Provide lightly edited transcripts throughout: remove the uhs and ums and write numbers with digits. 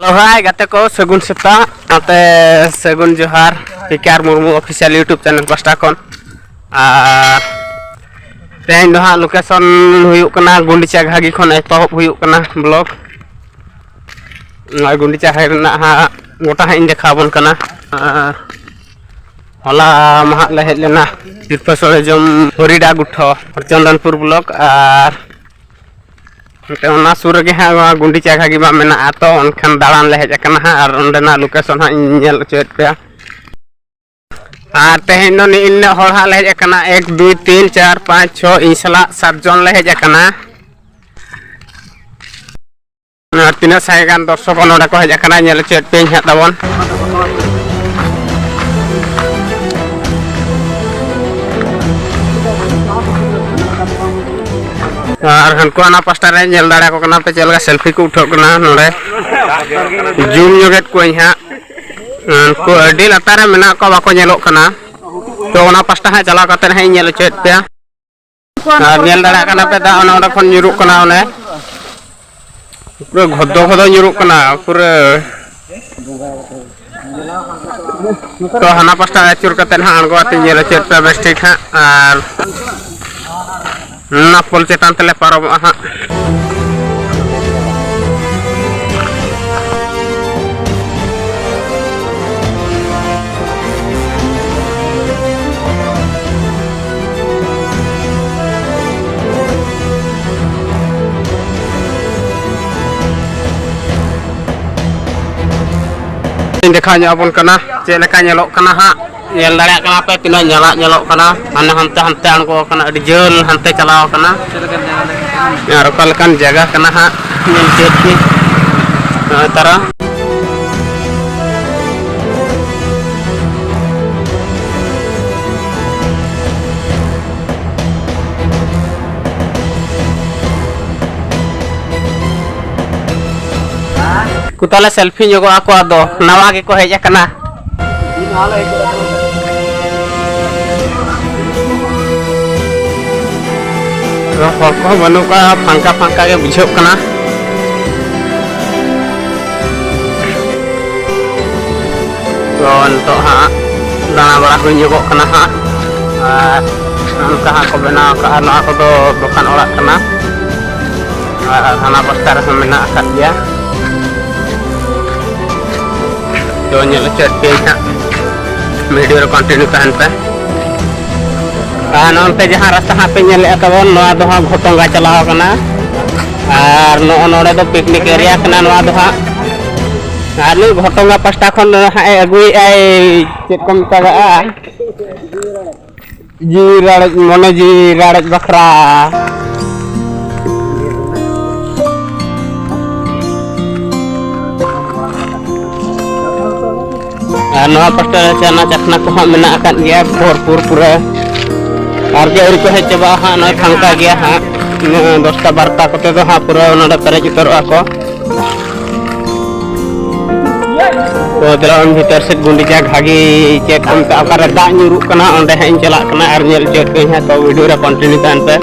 Hai gate ko Segun Seta ate Segun Johar PKR Murmu official YouTube channel pasta kon tehn do ha location huyuk kana Gundicha Ghagi khon etohop huyuk kana blog Gundicha Ghagi rena ha gota ha inde khabon kana hola maha le hej lena tirpasole jom horida gutho Chandanpur blog ar ना सुर के हाँ गुंडीचा घागी मा मेना तो उनखान दालान ले hedge अकना हा और ओंडेना लोकेशन हा नेल चेत पे आर तेहेन नो नि इन होर हा ले हेज अकना 1 2 3 4 5 6 इंसला 7 जन ले हेज अकना तीना साय गान दर्शक नोडा को हेज अकना नेल चेत पे हा ताबन और हनको आना पास्टा रे नेल दाड़ा को कना पे चलगा सेल्फी को उठो कना नोडे जूम योगेट को यहां को अडी लतारे मेना को बाको नेलो कना तो ओना पास्टा हा चला कते है नेल चेत पे नेल दाड़ा कना पे दा ओना खन निरु कना ओने पूरा घदो घदो निरु कना पूरा तो हना पास्टा चुर कते हा अणगो अति नेल चेत पे बेस ठीक है और ना पोल चेतान तेले पारम हा देखा अपन कना चे लेका नेलोक कना हा नेल दाड़ा कना पे तिना नेला नेलोक कना हाने हंते हंते अणगो कना अडी जेल हंते चलाव कना यार कलकन जगह कना हा नेल चेत की तारा कुताला सेल्फी जोगो आको आदो नवा के को हेज कना हर को बनु का फांका फांका के बुझो कना तो हा दाना बड़ा हुई जोगो कना हा उनका हा को बनाव का ना को दो दुकान ओड़ा कना थाना बस्ता रे मेना अकात गया तो नेल चेत पे वीडियो कंटिन्यू तहन पे नोनते जहाँ रास्ता हाँ पे नेल तबन नोआ दो हाँ घोटोंगा चलाव कना और नोडे दो पिकनिक एरिया कना नोआ दो हाँ आर नु घोटोंगा पास्टा खन हाँ अगुई आई चेत को मतागा जी राड़ मने जी राड़ बखरा नवा पास्टा चना चखना को हाँ मेना अकान गया भरपूर पूरा और जे को हे चबा हाँ न फांका गया हाँ 10टा 12टा कते तो हाँ पूरा नडा पेरेज उतरवा को तो दरान भीतर से गुंडीचा घागी चेक हम का अकारे दा नुरु कना ओंडे हें चला कना और नेल चेक पे है तो वीडियो रे कंटिन्यू तान पे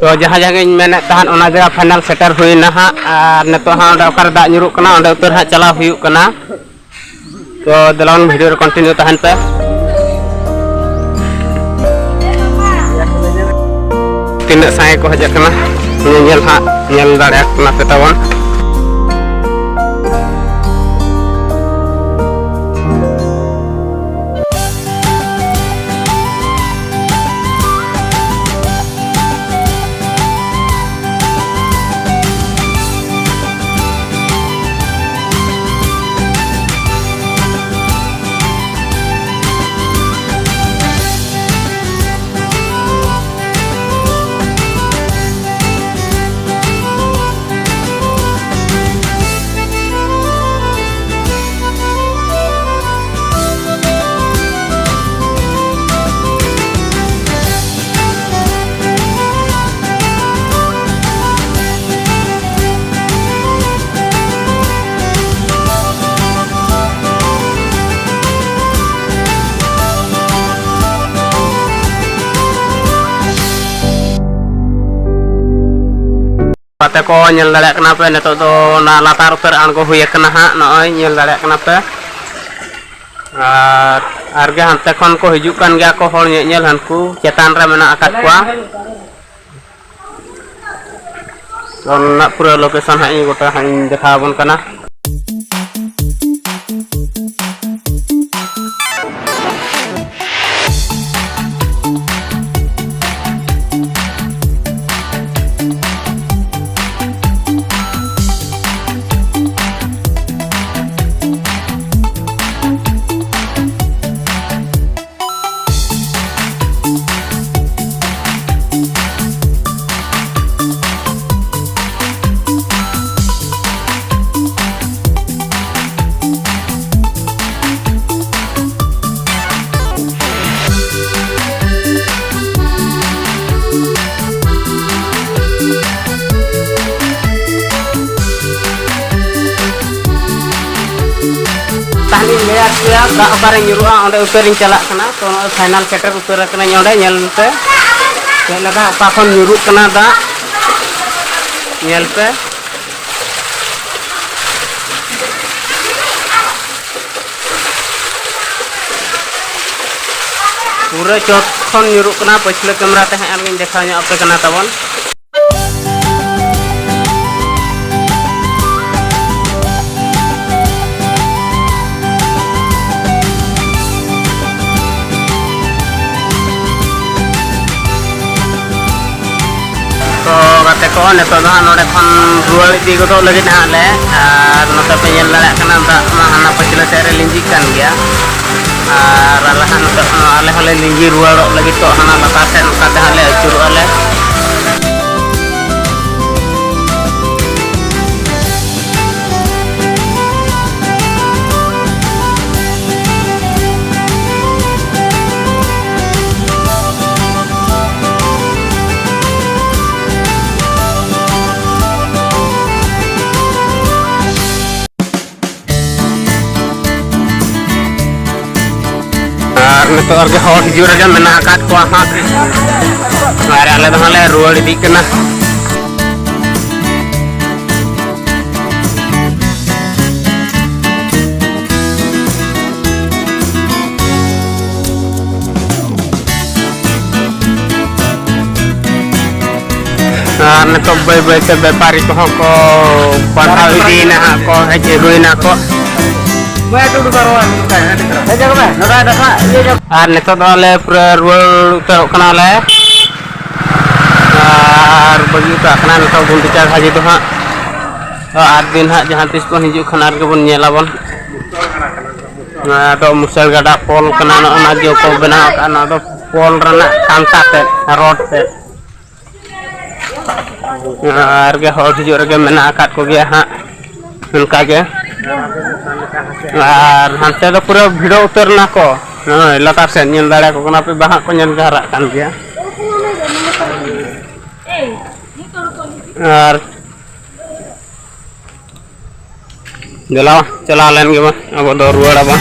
तो जहाँ जगह मेने तहन ओना जगह फाइनल सेटर हुईना हा और नितो हाँ ओंडे ओकर दा नुरुक कना ओंडे उतर हा चला हुयुक कना तो दलान वीडियो रे कंटिन्यू तहन पे तिना साय को हज कना नेल हा नेल दाड़ा कना पे तबन ko nyel dale kenapa neto do na latar utar anggo huye kena ha noy nyel dale kenapa harga hante kon ko hijukan ga ko hol nyel hanku cetan re mena akad kwa don nak pura location ha ini gota hang dekhabon kana lihat ya gak bareng nyuruh onde upering celak kena to final keter uper kena nyonde nyel te ya laga pakon nyuruh kena da nyel te pura cot kon nyuruh kena pechle kamera teh angin dekhanya apa kena tawon kate ko neto do node kon rual di ko lagi na le note penyel la kana ta mahana pacila sere linjikan ya ralahan to ale hale linji rual lagi to hana latasen kate hale acuru ale nito arga hot hijur aja menakat kuah hak mari ale tangale rual di kena nito bay ke bepari ko ko pantal di na ko heje ruina ko nito ale rual terok kena le begitu kena nito bun bicara haji tu ha adin ha jahan tis pun hijuk kena ke bun nyelabon do musel gada pol kena no najo ko bena kana do pol rana kantat rod te harga hot hijuk harga mena akad ko ge ha unka ge hanse do pura video utar na ko latar sen nyel dale ko kenapa bahak ko nyel jarak kan dia jelaw celalen gimana abo do ruar apa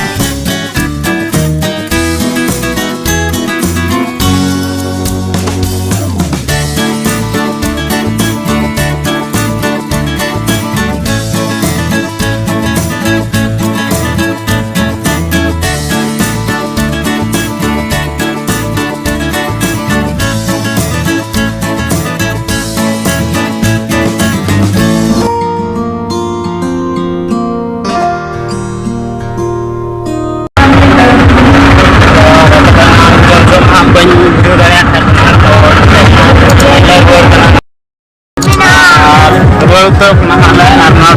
untuk mengenai arna